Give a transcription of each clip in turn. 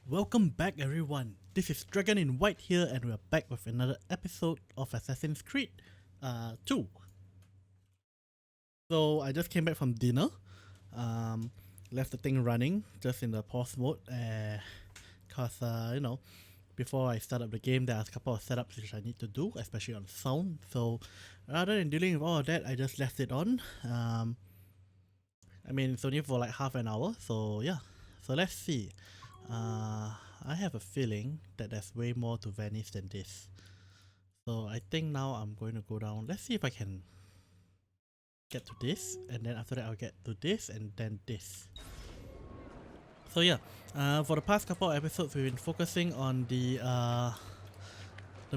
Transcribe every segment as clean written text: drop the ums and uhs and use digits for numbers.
Welcome back everyone, this is DragonInWhite here and we're back with another episode of Assassin's Creed 2. So I just came back from dinner, left the thing running just in the pause mode cause before I start up the game there are a couple of setups which I need to do, especially on sound. So rather than dealing with all of that, I just left it on. I mean it's only for like half an hour, so yeah. So let's see. I have a feeling that there's way more to Venice than this. So I think now I'm going to go down. Let's see if I can get to this, and then after that I'll get to this and then this. So yeah, for the past couple of episodes we've been focusing on the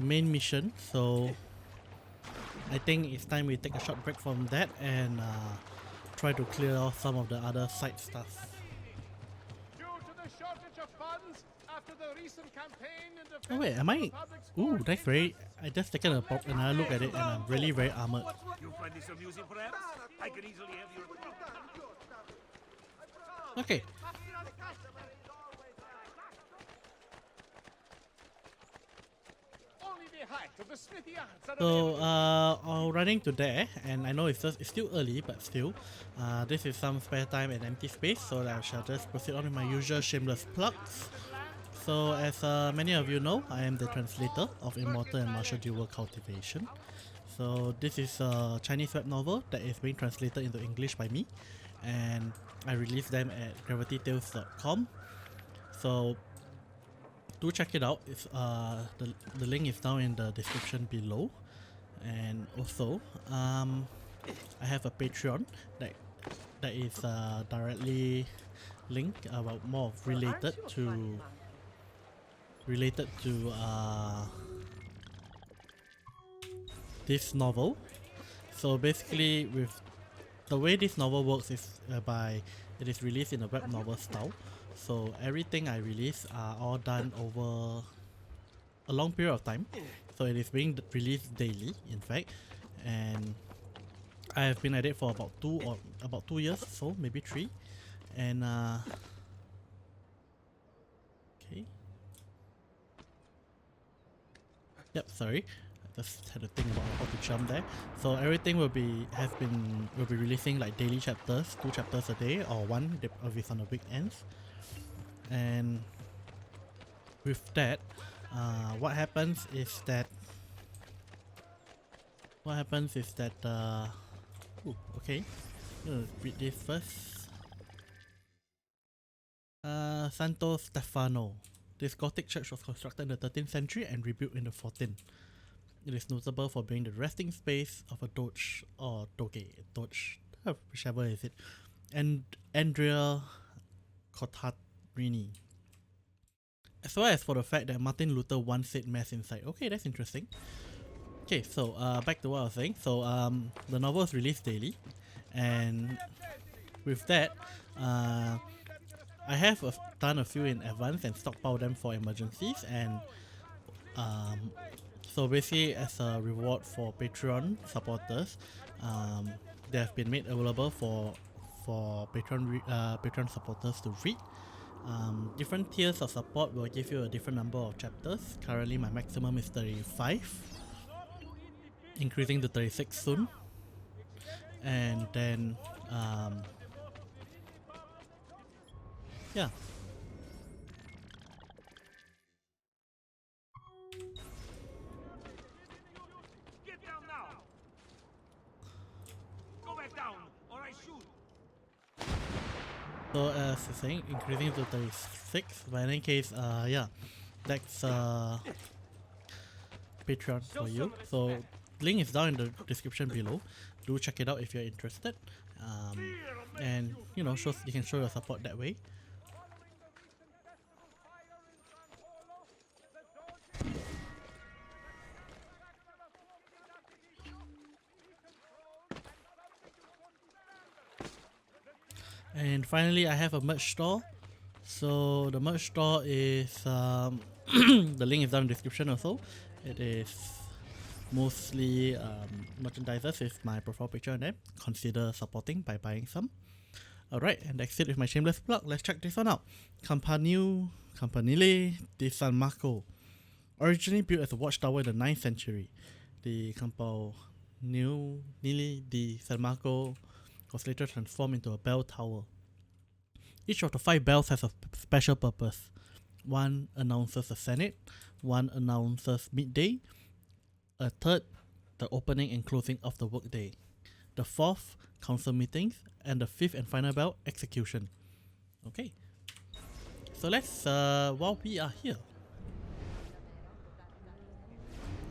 main mission. So I think it's time we take a short break from that and try to clear off some of the other side stuff. Oh wait, am I? Ooh, that's very... I just taken another look at it and I'm really very armored. Okay. So running to there, and I know it's still early, but still, this is some spare time and empty space, so I shall just proceed on with my usual shameless plugs. So as many of you know, I am the translator of Immortal and Martial Dual Cultivation. So this is a Chinese web novel that is being translated into English by me, and I release them at gravitytales.com. So do check it out. It's the link is down in the description below, and also I have a Patreon that is directly linked, about more related to this novel. So basically, with the way this novel works is by it is released in a web novel style. So everything I release are all done over a long period of time. So it is being released daily, in fact, and I have been at it for about 2 years, so maybe 3, and okay. Yep, sorry. I just had to think about how to jump there. So everything will be releasing like daily chapters, 2 chapters a day or 1 if it's on the weekends. And with that, what happens is that ooh, okay. Read this first. Santo Stefano. This Gothic church was constructed in the 13th century and rebuilt in the 14th. It is notable for being the resting space of a doge, or doge, whichever is it, and Andrea Cottarini. As well as for the fact that Martin Luther once said mass inside. Okay, that's interesting. Okay, so back to what I was saying. So the novel is released daily, and with that, I have done a few in advance and stockpiled them for emergencies, and so basically as a reward for Patreon supporters, they have been made available for Patreon supporters to read. Different tiers of support will give you a different number of chapters. Currently my maximum is 35, increasing to 36 soon, and then yeah. Get down now. Go back down, or I shoot. So as I was saying, increasing to 36, but in any case, yeah, that's Patreon for you. So link is down in the description below. Do check it out if you're interested, and you know, you can show your support that way. And finally, I have a merch store. So the merch store is the link is down in the description also. It is mostly merchandisers with my profile picture on them. Consider supporting by buying some. Alright, and that's it with my shameless plug. Let's check this one out. Campanile di San Marco. Originally built as a watchtower in the 9th century, the Campanile di San Marco was later transformed into a bell tower. Each of the 5 bells has a special purpose. One announces the Senate, one announces midday, a third, the opening and closing of the workday, the 4th, council meetings, and the 5th and final bell, execution. Okay, so let's, while we are here,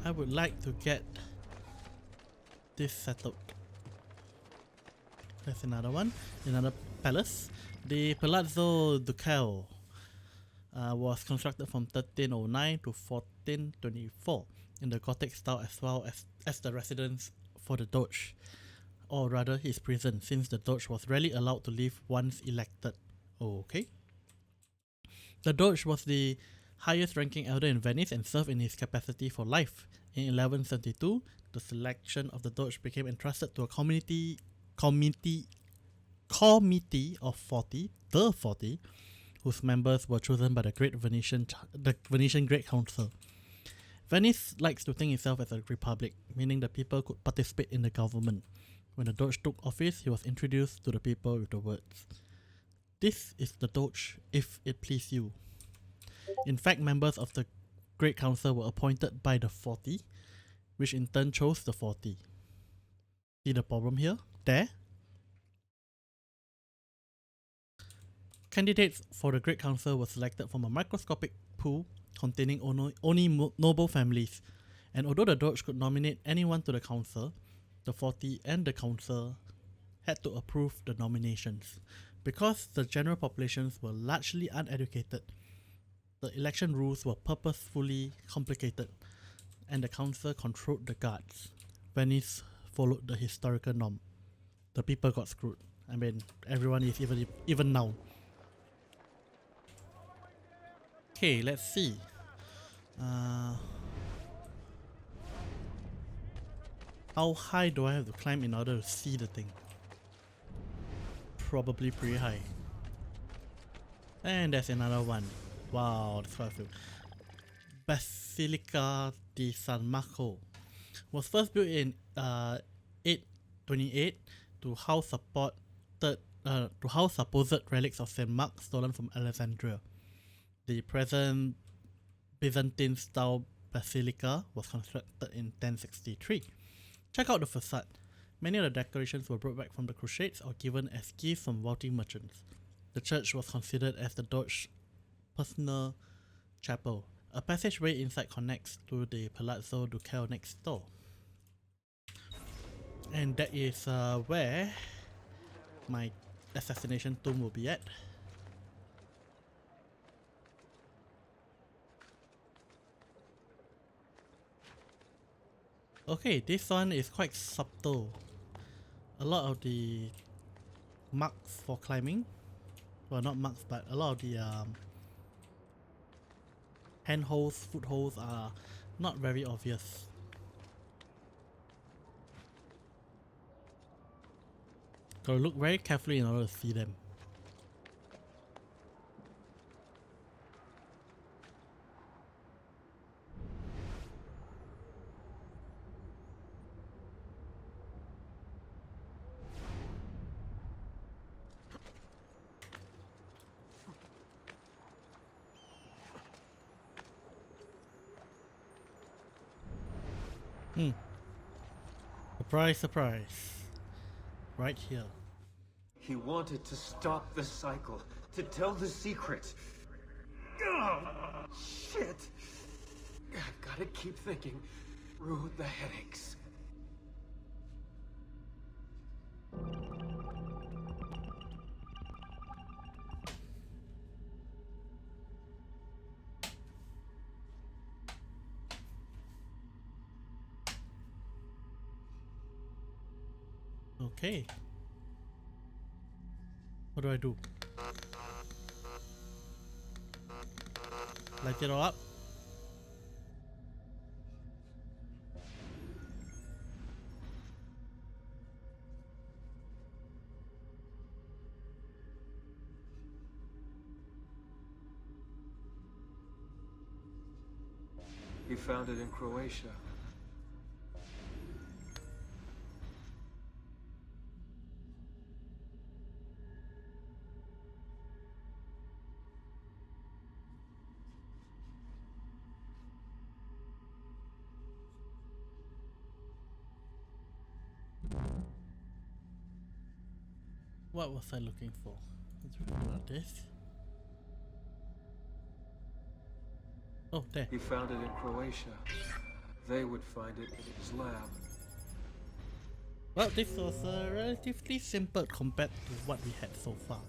I would like to get this settled. There's another one, another palace. The Palazzo Ducale was constructed from 1309 to 1424 in the Gothic style, as well as the residence for the Doge, or rather his prison, since the Doge was rarely allowed to leave once elected. Okay. The Doge was the highest ranking elder in Venice and served in his capacity for life. In 1172, the selection of the Doge became entrusted to a committee of 40, the 40, whose members were chosen by the Venetian Great Council. Venice likes to think itself as a republic, meaning the people could participate in the government. When the Doge took office, he was introduced to the people with the words, "This is the Doge, if it please you." In fact, members of the Great Council were appointed by the 40, which in turn chose the 40. See the problem here? There? Candidates for the Great Council were selected from a microscopic pool containing only noble families, and although the Doge could nominate anyone to the council, the 40 and the council had to approve the nominations. Because the general populations were largely uneducated, the election rules were purposefully complicated, and the council controlled the guards. Venice followed the historical norm. The people got screwed. I mean, everyone is even now. Okay, let's see. How high do I have to climb in order to see the thing? Probably pretty high. And there's another one. Wow, that's what I feel. Basilica di San Marco was first built in 828 to house supposed relics of Saint Mark stolen from Alexandria. The present Byzantine-style basilica was constructed in 1063. Check out the facade. Many of the decorations were brought back from the Crusades or given as gifts from wealthy merchants. The church was considered as the Doge's personal chapel. A passageway inside connects to the Palazzo Ducale next door. And that is where my assassination tomb will be at. Okay, this one is quite subtle. A lot of the marks for climbing, well, not marks, but a lot of the handholds, footholds are not very obvious. Gotta look very carefully in order to see them. Surprise, surprise. Right here. He wanted to stop the cycle, to tell the secret. Ugh, shit! I've gotta keep thinking through the headaches. Okay. What do I do? Light it all up? He found it in Croatia. What was I looking for? Let's remember this. Oh, there. He found it in Croatia. They would find it in his lab. Well, this was relatively simple compared to what we had so far.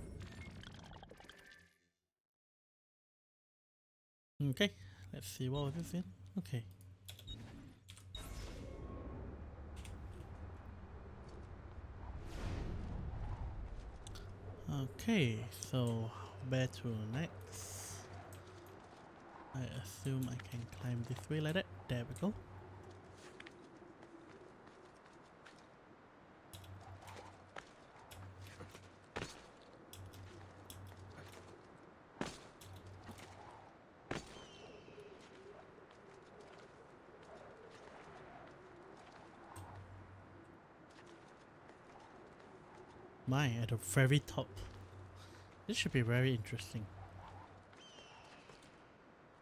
Okay, let's see what was this in. Okay. Okay, so where to next? I assume I can climb this way like that. There we go. My, at the very top. This should be very interesting.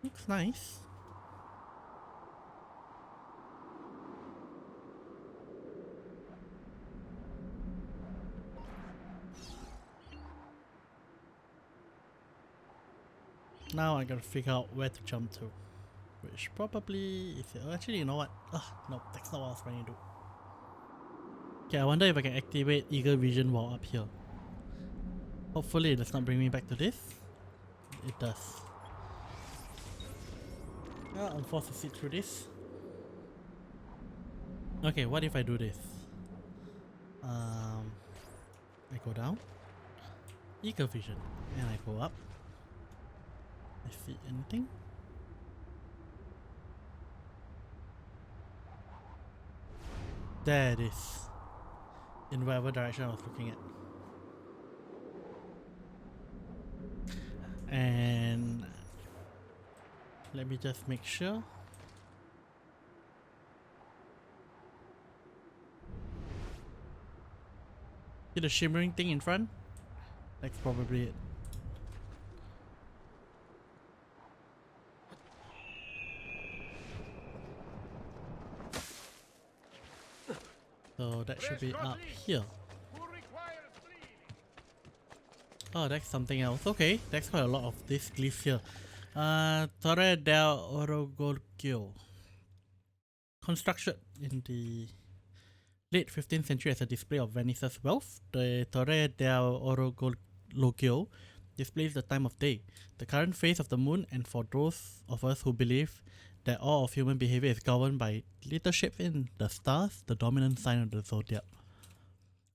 Looks nice. Now I gotta figure out where to jump to. Which probably is it. Oh, actually, you know what? No, that's not what I was trying to do. Okay, I wonder if I can activate Eagle Vision while up here. Hopefully it does not bring me back to this. It does. Well, I'm forced to sit through this. Okay, what if I do this? I go down. Eagle Vision. And I go up. I see anything? There it is. In whatever direction I was looking at. And let me just make sure. See the shimmering thing in front? That's probably it. So that should be up here. Oh, that's something else. Okay, that's quite a lot of these glyphs here. Torre del Orologio. Constructed in the late 15th century as a display of Venice's wealth, the Torre del Orologio displays the time of day, the current phase of the moon, and for those of us who believe that all of human behavior is governed by little shapes in the stars, the dominant sign of the zodiac.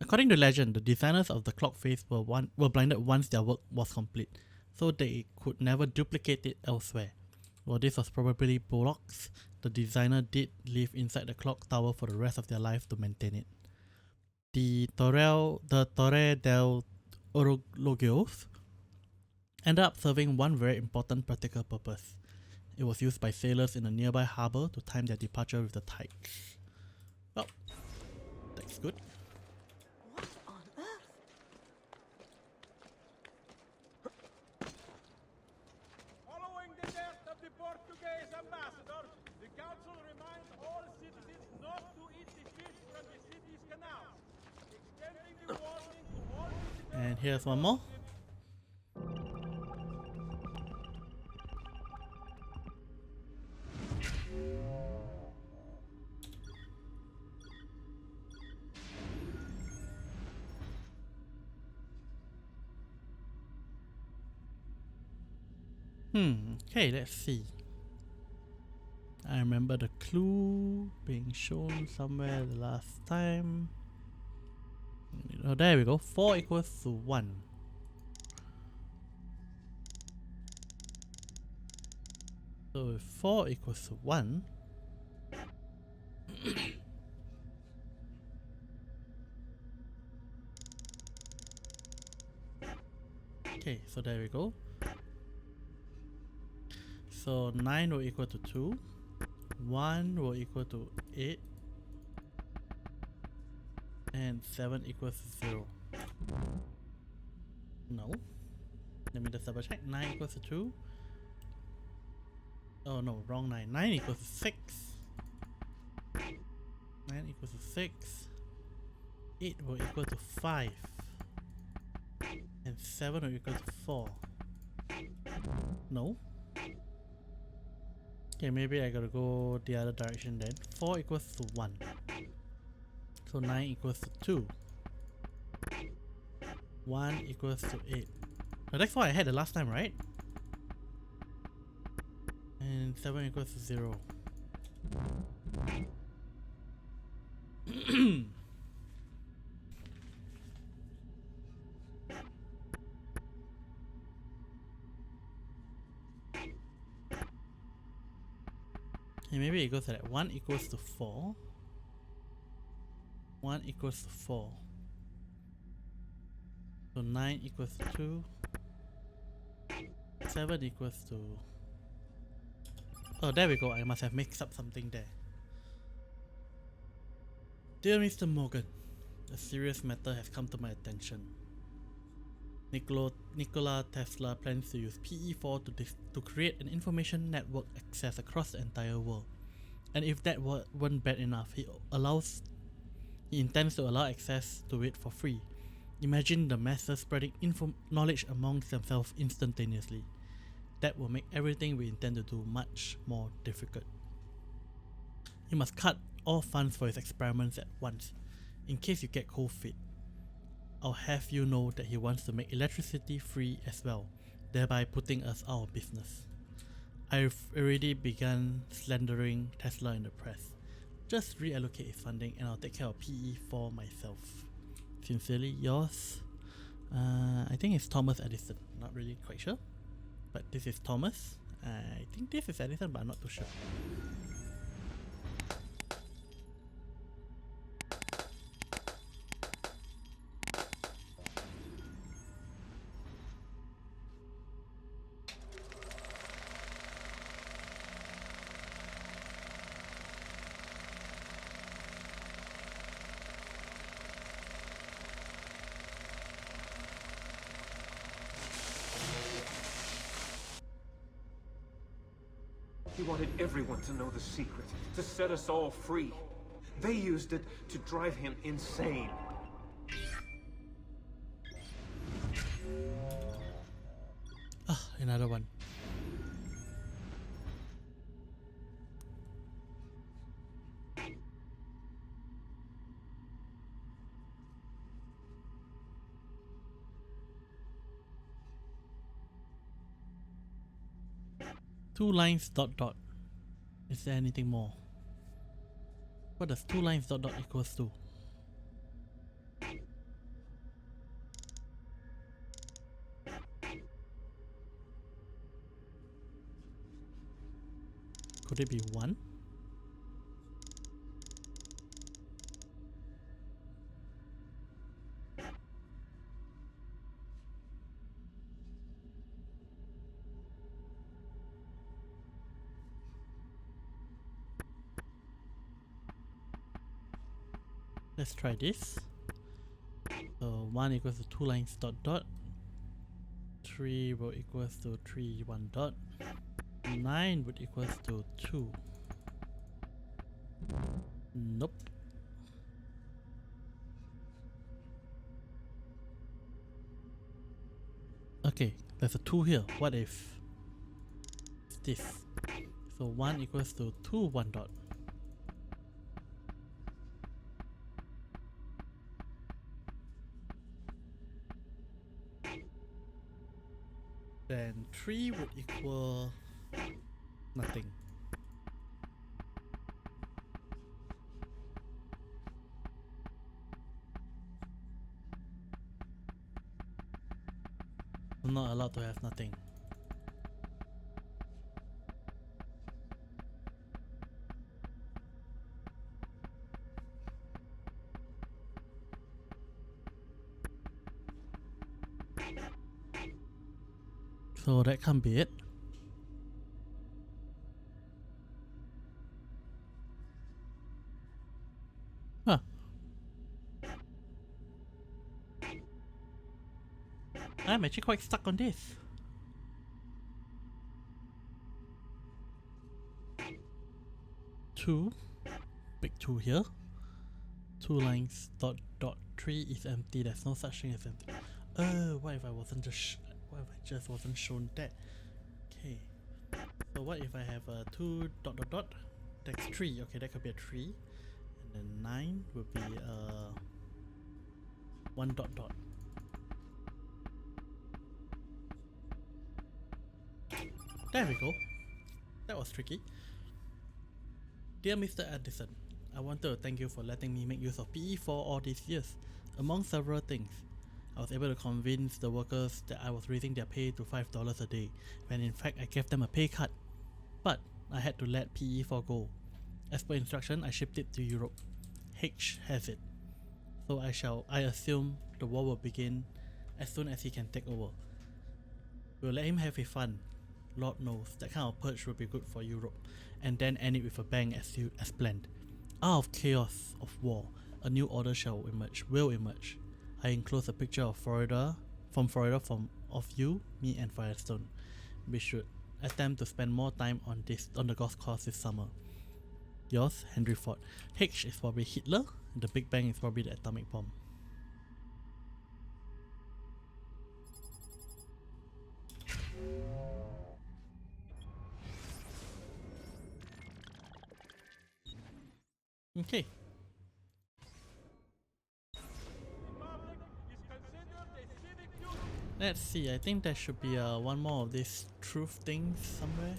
According to legend, the designers of the clock face were blinded once their work was complete, so they could never duplicate it elsewhere. While this was probably bollocks, the designer did live inside the clock tower for the rest of their life to maintain it. The Torre del Orologios ended up serving one very important practical purpose. It was used by sailors in a nearby harbour to time their departure with the tides. Well, that's good. What on earth? Following the death of the Portuguese ambassador, the council reminds all citizens not to eat the fish from the city's canals, extending the warning to all visitors. And here's one more. Okay, let's see. I remember the clue being shown somewhere the last time. Oh, there we go. 4 equals to 1. So if 4 equals to 1, okay, so there we go. So 9 will equal to 2. 1 will equal to 8 and 7 equals 0. No. Let me just double check. 9 equals to 2. Oh no, wrong 9. 9 equals to 6. 9 equals to 6. 8 will equal to 5. And 7 will equal to 4. No. Okay, maybe I gotta go the other direction then. 4 equals to 1. So 9 equals to 2. 1 equals to 8. So that's what I had the last time, right? And 7 equals to 0. Okay, maybe it goes like that. 1 equals to 4. 1 equals to 4. So 9 equals to 2. 7 equals to... Oh, there we go. I must have mixed up something there. Dear Mr. Morgan, a serious matter has come to my attention. Nikola Tesla plans to use PE4 to create an information network access across the entire world. And if that weren't bad enough, he intends to allow access to it for free. Imagine the masses spreading knowledge amongst themselves instantaneously. That will make everything we intend to do much more difficult. He must cut all funds for his experiments at once, in case you get cold feet. I'll have you know that he wants to make electricity free as well, thereby putting us out of business. I've already begun slandering Tesla in the press. Just reallocate his funding and I'll take care of PE for myself. Sincerely yours. I think it's Thomas Edison, not really quite sure. But this is Thomas. I think this is Edison, but I'm not too sure. He wanted everyone to know the secret, to set us all free. They used it to drive him insane. Ah, another one. Two lines dot dot. Is there anything more? What does two lines dot dot equals to? Could it be 1? Let's try this. So 1 equals to 2 lines dot dot. 3 will equals to 3 1 dot. 9 would equals to 2. Nope. Okay, there's a 2 here. What if it's this? So 1 equals to 2 1 dot. Then 3 would equal nothing. I'm not allowed to have nothing. So that can't be it. I'm actually quite stuck on this. Two, big two here. 2 lines, dot, dot, 3 is empty. There's no such thing as empty. What if I wasn't what if I just wasn't shown that? Okay. So what if I have a 2 dot dot dot? That's 3. Okay, that could be a 3. And then 9 would be 1 dot dot. There we go. That was tricky. Dear Mr. Addison, I wanted to thank you for letting me make use of PE for all these years. Among several things, I was able to convince the workers that I was raising their pay to $5 a day, when in fact I gave them a pay cut. But I had to let PE4 go. As per instruction, I shipped it to Europe. H has it. So I assume the war will begin as soon as he can take over. We'll let him have his fun. Lord knows, that kind of purge will be good for Europe, and then end it with a bang as planned. Out of chaos of war, a new order will emerge. I enclose a picture of Florida of you, me and Firestone. We should attempt to spend more time on the golf course this summer. Yours, Henry Ford. H is probably Hitler, the Big Bang is probably the atomic bomb. Okay. Let's see, I think there should be one more of these truth things somewhere.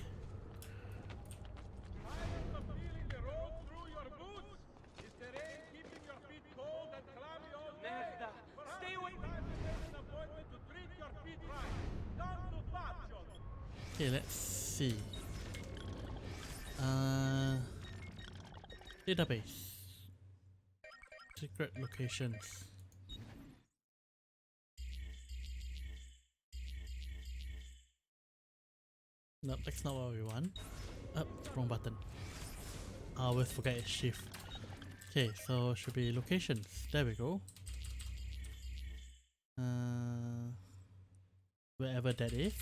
Okay, let's see. Database. Secret locations. Nope, that's not what we want. Wrong button. I always forget it's shift. Okay, so should be locations. There we go. Wherever that is.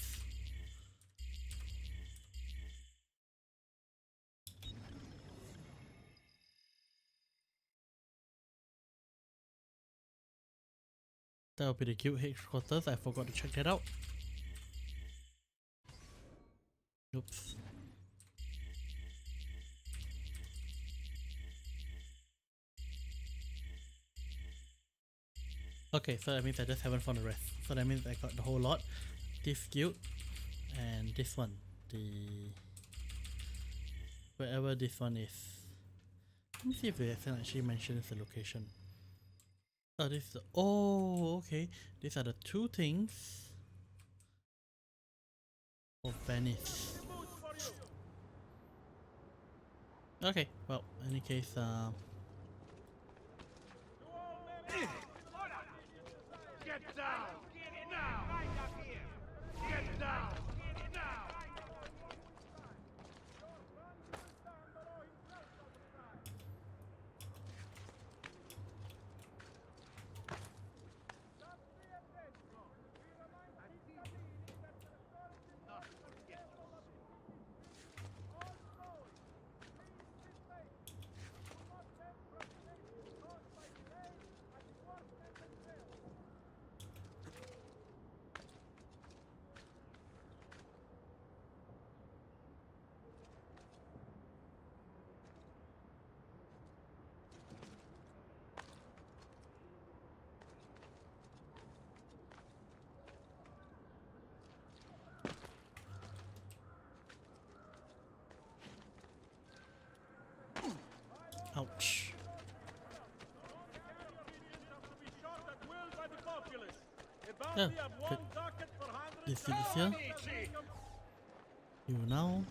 That will be the guild headquarters. I forgot to check that out. Oops. Okay, so that means I just haven't found the rest. So that means I got the whole lot. This guild and this one. Wherever this one is. Let me see if the accent actually mentions the location. Oh, okay. These are the two things for Venice. Okay, well, in any case, Get down! Get down! Right up here! Get down! Get down! ouch. Yeah, good. You see this here? You now.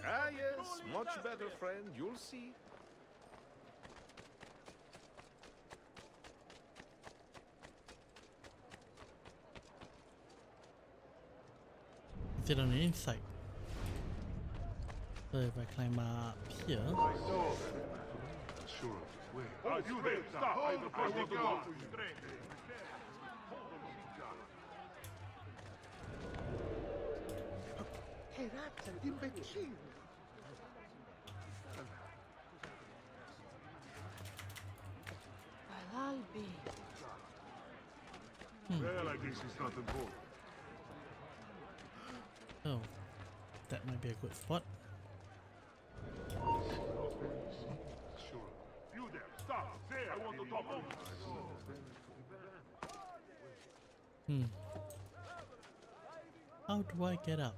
Ah yes, much better, friend. You'll see. Sit on the inside. So if I climb up here. Sure of it. You there, stop! I want to talk to you. Che razza di imbecille! Well, I'll be. Well, I guess it's not important. Oh, that might be a good spot. Sure. You there, stop! There, I want to talk to you. How do I get up?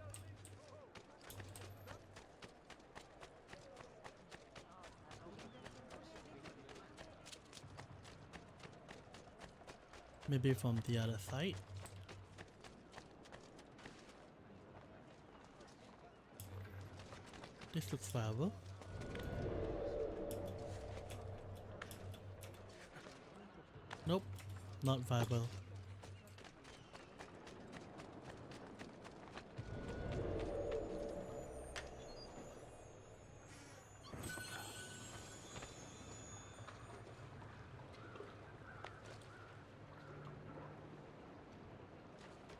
Maybe from the other side. This looks viable. Nope, not viable.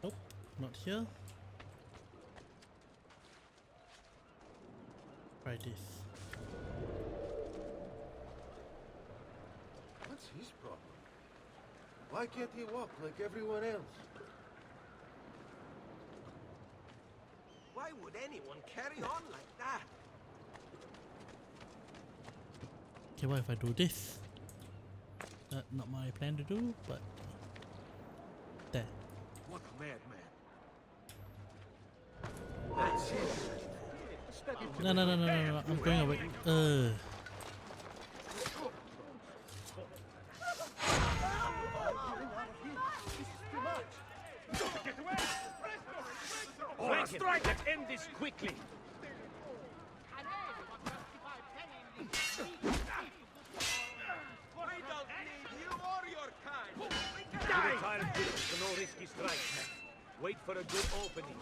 Nope, not here. Try this. What's his problem? Why can't he walk like everyone else? Why would anyone carry on like that? Okay, what if I do this? Not my plan to do, but there. What a madman. No, I'm going away. Strike! Let's end this quickly! We don't need you or your kind! Die! Tired of this, no risky strikes. Wait for a good opening.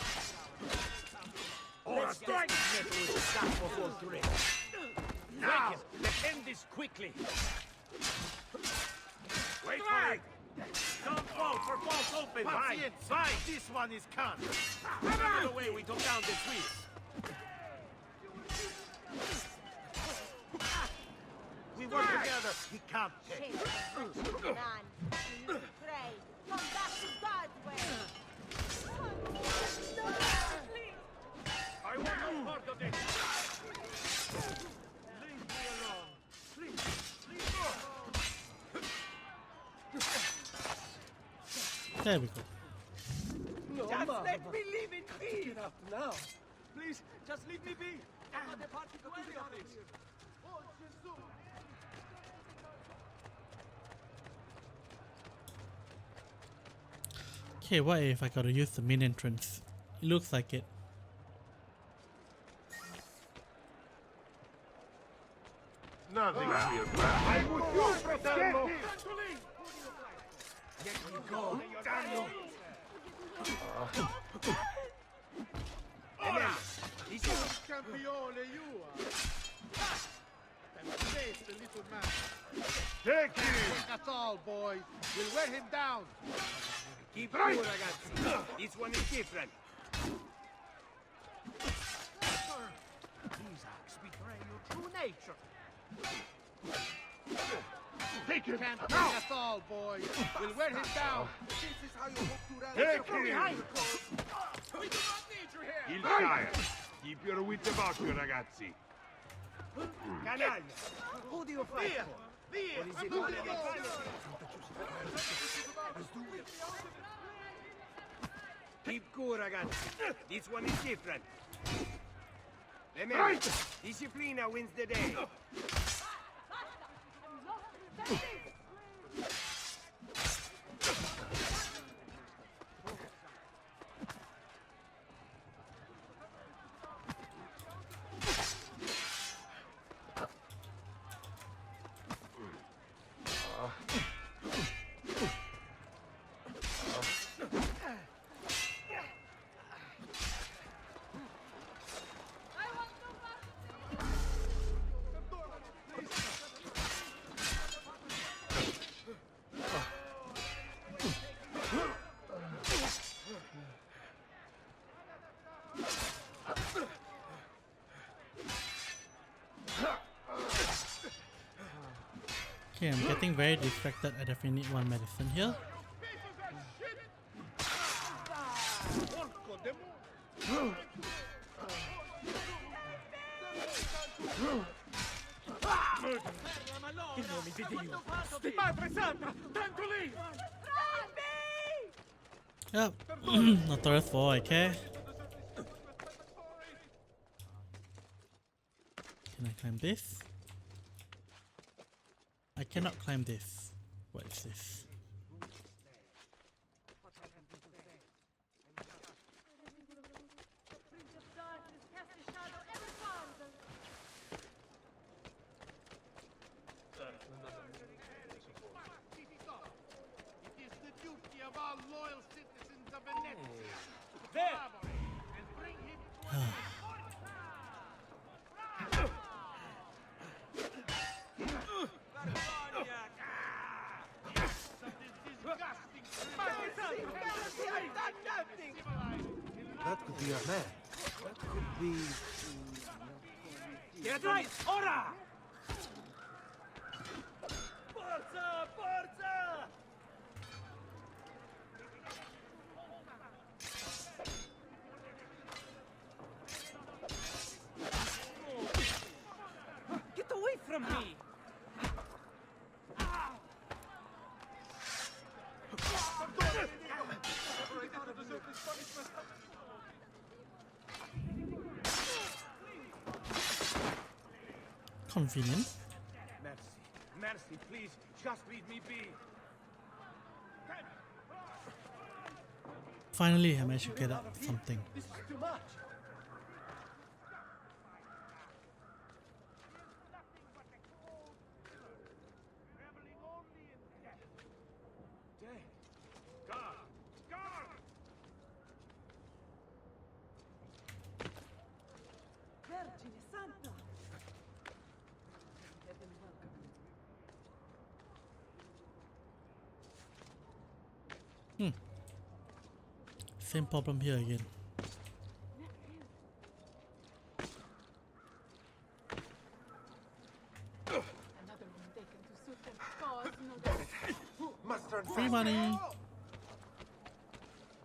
Let's strike! Metal with stop before threat. Now! Let's end this quickly! Wait for it! Don't fall for false open! Fine! Fine! This one is con! Remember the way we took down the Swiss! We work together! He can't take! Pray. Come back to God's way. I want no part of this! Leave me alone! Please! Please go! There we go. Just let me leave in peace! Get up now. Please, just leave me be! I'm not a party to any of this! Okay, what if I gotta use the main entrance? It looks like it. Nothing here, I'm with you, Fratello! Let me go! Damn you! This is Campione, you are! And face the little man. Take him! That's all, boys. We'll wear him down. keep cool, ragazzi. This one is different. These acts betray your true nature. Take him! Can't Now! that's all, boys. We'll wear him down. This is how you hope to rally. Take From him! behind, Cole. We do not need you here. Il tire! Keep your wits about you, ragazzi. Canaglia, who do you fight for? Or is it all in Keep cool, ragazzi. This one is different. Remember, disciplina wins the day. Okay, I'm getting very distracted. I definitely need one medicine here. Madre Santa! Tanto lì! Yep. Notorious for all I care. Can I climb this? I cannot climb this. What is this? Prince of Darkness cast a shadow ever farther. It is the duty of all loyal citizens of Venezia to collaborate and bring him That could be a man. That could be... Get right! Ora! Forza! Forza! Get away from me! Convenient. Mercy, mercy, please, just leave me be. Finally, I managed to get up something. This is too much. Vergine Santa! Heaven welcome you. Same problem here again. Another one taken to suit their cause, no doubt. Must turn Free fast. money.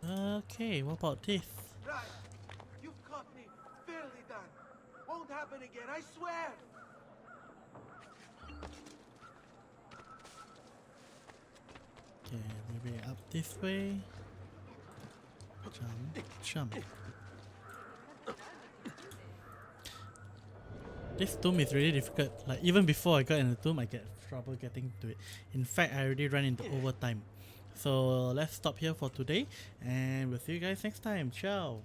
Okay, what about this? Right. You've caught me. Fairly done. Won't happen again, I swear. Okay, maybe up this way. Jump, jump. This tomb is really difficult. Like even before I got in the tomb, I get trouble getting to it. In fact, I already ran into overtime. So let's stop here for today, and we'll see you guys next time. Ciao.